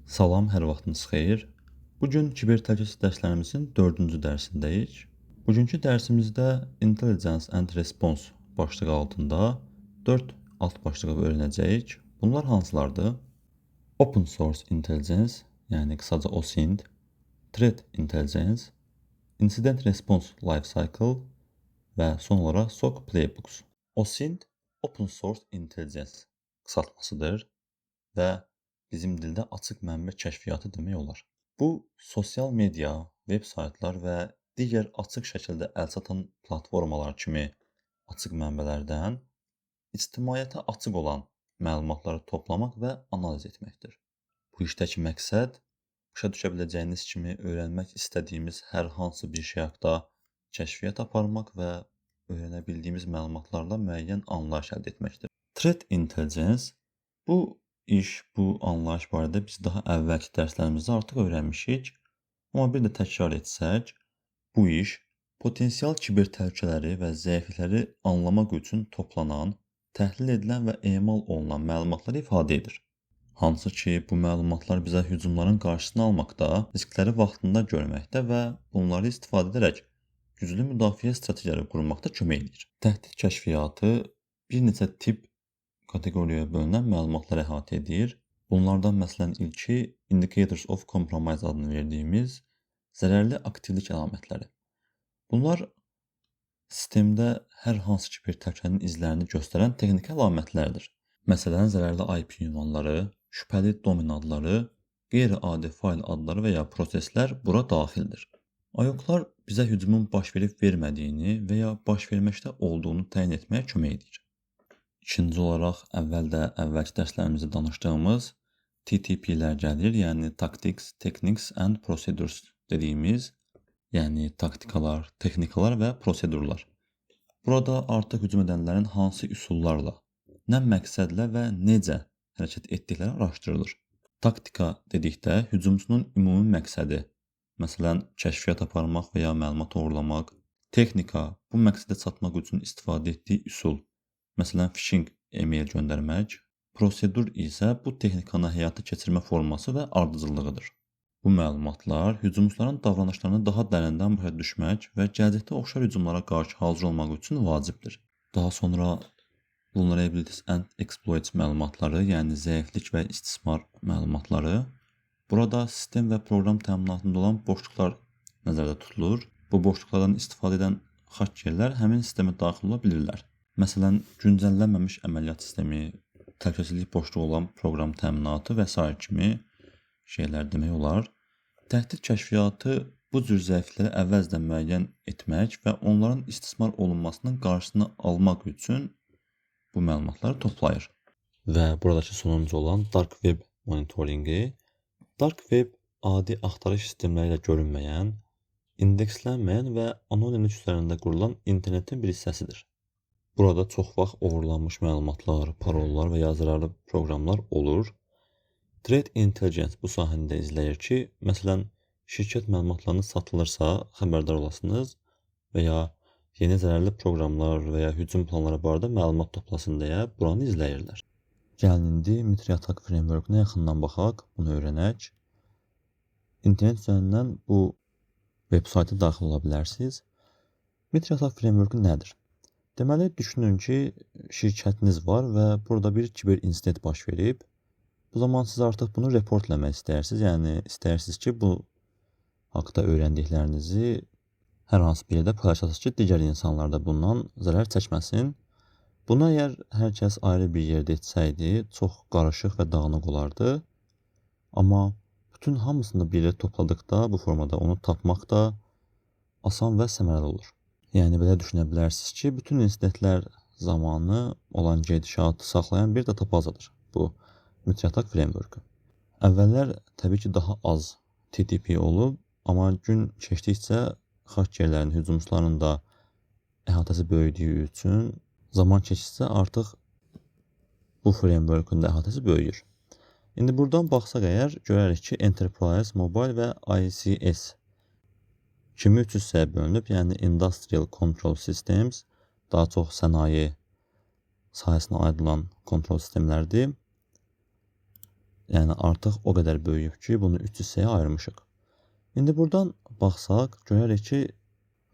Salam, hər vaxtınız xeyir. Bugün kiber təhlükəsizlik dərslərimizin 4-cü dərsindəyik. Bugünkü dərsimizdə Intelligence and Response başlığı altında 4 alt başlığı öyrənəcəyik. Bunlar hansılardır? Open Source Intelligence, yəni qısaca OSINT, Threat Intelligence, Incident Response Lifecycle və son olaraq SOC Playbooks. OSINT Open Source Intelligence qısaltmasıdır və bizim dildə açıq mənbə kəşfiyyatı demək olar. Bu, sosial media, veb saytlar və digər açıq şəkildə əlçatan platformalar kimi açıq mənbələrdən ictimaiyyətə açıq olan məlumatları toplamaq və analiz etməkdir. Bu işdəki məqsəd, başa düşə biləcəyiniz kimi öyrənmək istədiyimiz hər hansı bir şey haqqında kəşfiyyat aparmaq və öyrənə bildiyimiz məlumatlarla müəyyən anlayış əldə etməkdir. Threat Intelligence, bu anlayış barədə biz daha əvvəlki dərslərimizdə artıq öyrənmişik. Amma bir də təkrar etsək, bu iş potensial kiber təhlükələri və zəiflikləri anlamaq üçün toplanan, təhlil edilən və emal olunan məlumatları ifadə edir. Hansı ki, bu məlumatlar bizə hücumların qarşısını almaqda, riskləri vaxtında görməkdə və bunları istifadə edərək güclü müdafiə strategiyaları qurmaqda kömək edir. Təhdid kəşfiyyatı bir neçə tip kateqoriyaya bölünən məlumatları əhatə edir. Bunlardan məsələn ilki Indicators of Compromise adını verdiyimiz zərərli aktivlik əlamətləri. Bunlar sistemdə hər hansı ki bir təhlükənin izlərini göstərən texniki əlamətlərdir. Məsələn, zərərli IP ünvanları, şübhəli domen adları, qeyri-adi fayl adları və ya proseslər bura daxildir. IOC-lar bizə hücumun baş verib vermədiyini və ya baş verməkdə olduğunu təyin etməyə kömək edir. İkinci olaraq əvvəlki dərslərimizdə danışdığımız TTP-lər gəlir, yəni Tactics, Techniques and Procedures dediyimiz, yəni taktikalar, texnikalar və prosedurlar. Burada artıq hücum edənlərin hansı üsullarla, nə məqsədlə və necə hərəkət etdikləri araşdırılır. Taktika dedikdə hücumçunun ümumi məqsədi, məsələn, kəşfiyyat aparmaq və ya məlumat oğurlamaq. Texnika, bu məqsədə çatmaq üçün istifadə etdiyi üsul, məsələn, phishing e-mail göndərmək. Prosedur isə bu texnikanı həyata keçirmə forması və ardıcıllığıdır. Bu məlumatlar hücumçuların davranışlarını daha dərindən başa düşmək və gələcəkdə oxşar hücumlara qarşı hazır olmaq üçün vacibdir. Daha sonra Vulnerabilities and Exploits məlumatları, yəni zəiflik və istismar məlumatları. Burada sistem və proqram təminatında olan boşluqlar nəzərdə tutulur. Bu boşluqlardan istifadə edən xakerlər həmin sistemə daxil ola bilirlər. Məsələn, güncəllənməmiş əməliyyat sistemi, təhlükəsizlik boşluğu olan proqram təminatı və s. kimi şeylər demək olar. Təhdid kəşfiyyatı bu cür zəiflikləri əvvəlcədən müəyyən etmək və onların istismar olunmasının qarşısını almaq üçün bu məlumatları toplayır. Və buradakı sonuncu olan Dark Web monitoringi. Dark Web adi axtarış sistemləri ilə görünməyən, indekslənməyən və anonimlik üzərində qurulan internetin bir hissəsidir. Burada çox vaxt oğurlanmış məlumatlar, parollar və ya zərərli proqramlar olur. Threat Intelligence bu sahəndə izləyir ki, məsələn, şirkət məlumatlarını satılırsa xəbərdar olasınız və ya yeni zərərli proqramlar və ya hücum planları barədə məlumat toplasın deyə buranı izləyirlər. Gəlin indi Mitriatak framework-una yaxından baxaq, bunu öyrənək. İnternet üzərindən bu web saytı daxil ola bilərsiniz. Mitriatak framework nədir? Deməli, düşünün ki, şirkətiniz var və burada bir kiber insident baş verib. Bu zaman siz artıq bunu reportləmək istəyirsiniz. Yəni, istəyirsiniz ki, bu haqda öyrəndiklərinizi hər hansı bir yerdə paylaşasınız ki, digər insanlar da bundan zərər çəkməsin. Bunu əgər hər kəs ayrı bir yerdə etsəydi, çox qarışıq və dağınıq olardı. Amma bütün hamısını bir yerə topladıqda, bu formada onu tapmaq da asan və səmərəli olur. Yəni, belə düşünə bilərsiniz ki, bütün insidentlər zamanı olan gedişatı saxlayan bir databazadır bu Mitriatak framework-u. Əvvəllər təbii ki, daha az TTP olub, amma gün keçdikcə xakerlərin, hücumçuların da əhatəsi böyüdüyü üçün zaman keçdikcə artıq bu framework-un da əhatəsi böyüyür. İndi buradan baxsaq əgər, görərik ki, Enterprise, Mobile və ICS kimi 3 hissəyə bölünüb, yəni Industrial Control Systems, daha çox sənaye sahəsinə aid olan kontrol sistemlərdir. Yəni artıq o qədər böyüyüb ki, bunu 3 hissəyə ayırmışıq. İndi buradan baxsaq, görərik ki,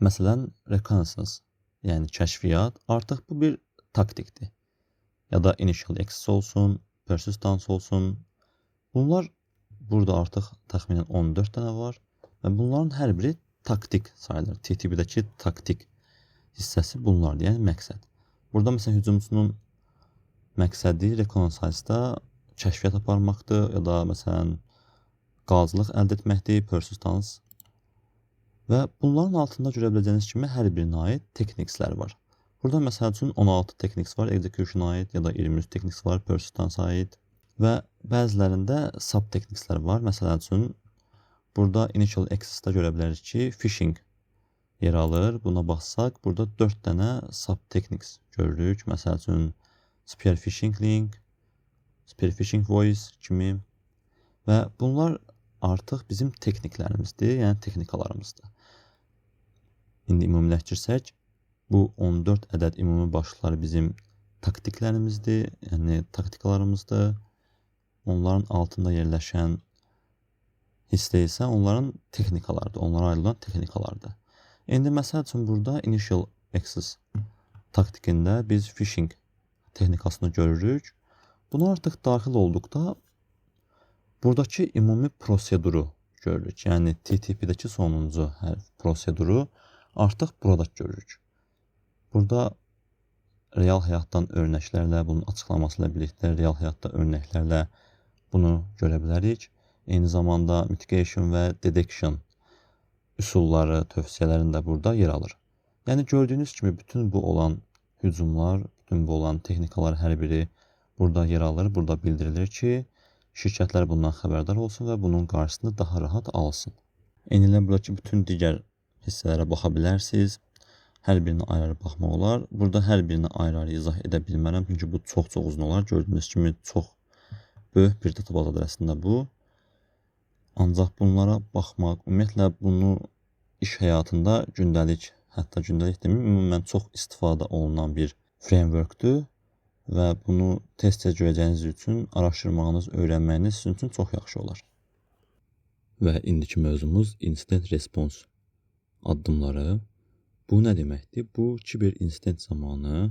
məsələn, reconnaissance, yəni kəşfiyyat artıq bu bir taktikdir. Ya da initial access olsun, persistence olsun. Bunlar burada artıq təxminən 14 dənə var və bunların hər biri taktik sayılır. TTP-dəki taktik hissəsi bunlardır, yəni məqsəd. Burada məsələn hücumçunun məqsədi reconnaissance-da kəşfiyyat aparmaqdır ya da məsələn qalıcılıq əldə etməkdir, persistence. Və bunların altında görə biləcəyiniz kimi hər birinə aid techniques-lər var. Burada məsəl üçün 16 techniques var, execution aid ya da 23 techniques var, persistence aid və bəzilərində sub-techniques-lər var. Məsəl üçün burada initial access-da görə bilərik ki, phishing yer alır. Buna baxsaq, burada 4 dənə sub-techniques görürük. Məsəl üçün spear phishing link, spear phishing voice kimi və bunlar artıq bizim texniklərimizdir, yəni texnikalarımızdır. İndi ümumiləşdirsək, bu 14 ədəd ümumi başlıqlar bizim taktiklərimizdir, yəni taktikalarımızdır. Onların altında yerləşən hissə isə onların texnikalardır, onlara ayrılan texnikalardır. İndi məsəl üçün burada initial access taktikində biz phishing texnikasını görürük. Buna artıq daxil olduqda buradakı ümumi proseduru görürük. Yəni TTP-dəki sonuncu hərf proseduru artıq burada görürük. Burada real həyatdan örnəklərlə, bunun açıqlaması ilə birlikdə real həyatda örnəklərlə bunu görə bilərik. Eyni zamanda mitigation və detection üsulları, tövsiyələrində burada yer alır. Yəni gördüyünüz kimi bütün bu olan hücumlar, bütün bu olan texnikalar hər biri burada yer alır. Burada bildirilir ki, şirkətlər bundan xəbərdar olsun və bunun qarşısını daha rahat alsın. Eyni ilə buradakı bütün digər hissələrə baxa bilərsiniz. Hər birini ayrı baxmaq olar. Burada hər birini ayrı izah edə bilmərəm, çünki bu çox uzun olar. Gördüyünüz kimi çox böyük bir databaz adresində bu. Ancaq bunlara baxmaq, ümumiyyətlə bunu iş həyatında gündəlik, hətta gündəlik deməyim, ümumən çox istifadə olunan bir frameworkdur və bunu tez-tez görəcəyiniz üçün araşdırmağınız, öyrənməyiniz sizin üçün çox yaxşı olar. Və indiki mövzumuz incident response addımları. Bu nə deməkdir? Bu kiber insident zamanı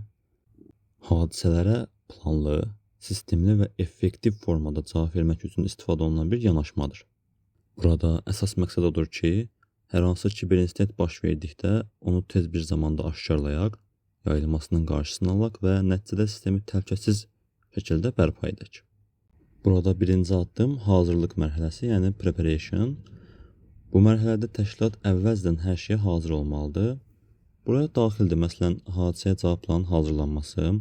hadisələrə planlı, sistemli və effektiv formada cavab vermək üçün istifadə olunan bir yanaşmadır. Burada əsas məqsəd odur ki, hər hansı kiber insident baş verdikdə onu tez bir zamanda aşkarlayaq, yayılmasının qarşısını alaq və nəticədə sistemi təhlükəsiz şəkildə bərpa edək. Burada birinci addım hazırlıq mərhələsi, yəni preparation. Bu mərhələdə təşkilat əvvəlcədən hər şeyə hazır olmalıdır. Buraya daxildir, məsələn, hadisəyə cavab planının hazırlanması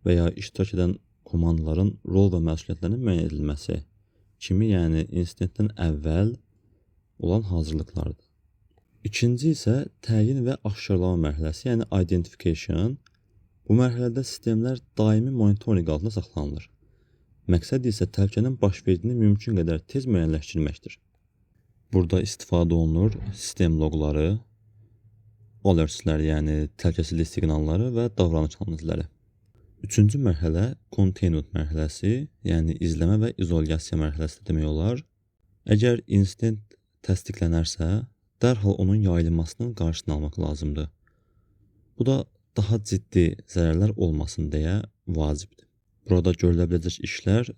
və ya iştirak edən komandaların rol və məsuliyyətlərinin müəyyən edilməsi kimi, yəni insidentdən əvvəl olan hazırlıqlardır. İkinci isə təyin və aşkarlama mərhələsi, yəni identification. Bu mərhələdə sistemlər daimi monitorinq altında saxlanılır. Məqsəd isə təhlükənin baş verdiyini mümkün qədər tez müəyyənləşdirməkdir. Burada istifadə olunur sistem loqları, alertslər, yəni təhlükəsizlik siqnalları və davranış analizləri. Üçüncü mərhələ containment mərhələsi, yəni izləmə və izolyasiya mərhələsi demək olar. Əgər insident təsdiqlənərsə, dərhal onun yayılmasının qarşısını almaq lazımdır. Bu da daha ciddi zərərlər olmasın deyə vacibdir. Burada görülə biləcək işlər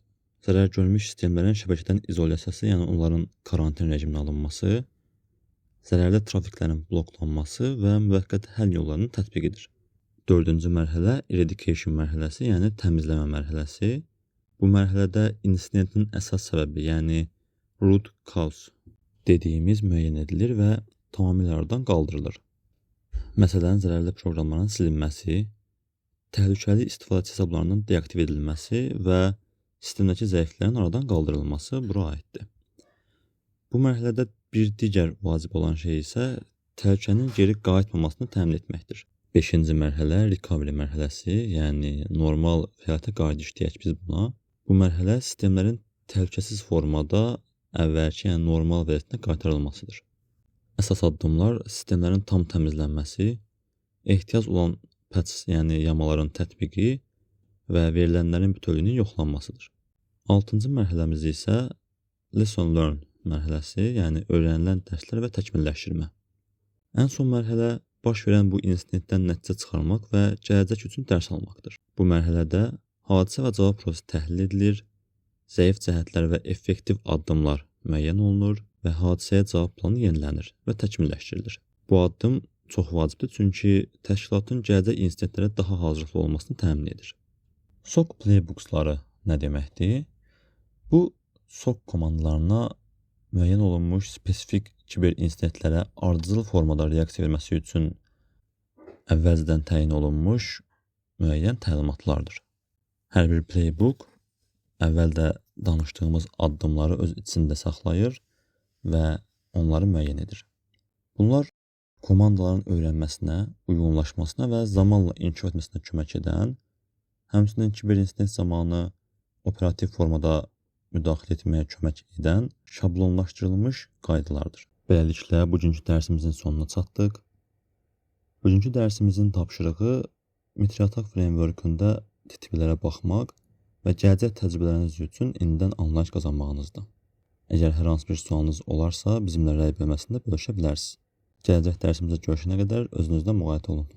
zərər görmüş sistemlərin şəbəkədən izolyasiyası, yəni onların karantin rejiminə alınması, zərərli trafiklərin bloklanması və müvəqqəti həll yollarının tətbiqidir. Dördüncü mərhələ eradication mərhələsi, yəni təmizləmə mərhələsi. Bu mərhələdə incidentin əsas səbəbi, yəni root cause dediyimiz müəyyən edilir və tamamilə aradan qaldırılır. Məsələn, zərərli proqramların silinməsi, təhlükəli istifadəçi hesablarının deaktiv edilməsi və sistemdəki zəifliklərin aradan qaldırılması bura aiddir. Bu mərhələdə bir digər vacib olan şey isə təhlükənin geri qayıtmamasını təmin etməkdir. 5-ci mərhələ recovery mərhələsi, yəni normal həyata qayıdış deyək biz buna. Bu mərhələ sistemlərin təhlükəsiz formada əvvəlki, yəni normal vəziyyətinə qaytarılmasıdır. Əsas addımlar sistemlərin tam təmizlənməsi, ehtiyac olan patch, yəni yamaların tətbiqi və verilənlərin bütövlüyünün yoxlanmasıdır. 6-cı mərhələmiz isə lesson learn mərhələsi, yəni öyrənilən dərslər və təkmilləşdirmə. Ən son mərhələ baş verən bu insidentdən nəticə çıxarmaq və gələcək üçün dərs almaqdır. Bu mərhələdə hadisə və cavab prosesi təhlil edilir, zəif cəhətlər və effektiv addımlar müəyyən olunur və hadisəyə cavab planı yenilənir və təkmilləşdirilir. Bu addım çox vacibdir, çünki təşkilatın gələcək insidentlərə daha hazırlıqlı olmasını təmin edir. SOC playbooksları nə deməkdir? Bu SOC komandalarına müəyyən olunmuş spesifik kiber insidentlərə ardıcıl formada reaksiya verməsi üçün əvvəlcədən təyin olunmuş müəyyən təlimatlardır. Hər bir playbook əvvəldə danışdığımız addımları öz içində saxlayır və onları müəyyən edir. Bunlar komandaların öyrənməsinə, uyğunlaşmasına və zamanla inkişaf etməsinə kömək edən, həmçinin kiber insident zamanı operativ formada müdaxilə etməyə kömək edən şablonlaşdırılmış qaydalardır. Beləliklə, bugünkü dərsimizin sonuna çatdıq. Bugünkü dərsimizin tapşırığı Mitriatak framework'unda TTP-lərə baxmaq və gələcək təcrübələriniz üçün indidən anlayış qazanmağınızdır. Əgər hər hansı bir sualınız olarsa, bizimlə rəy bölməsində bölüşə bilərsiniz. Gələcək dərsimizdə görüşənə qədər özünüzdən müğayət olun.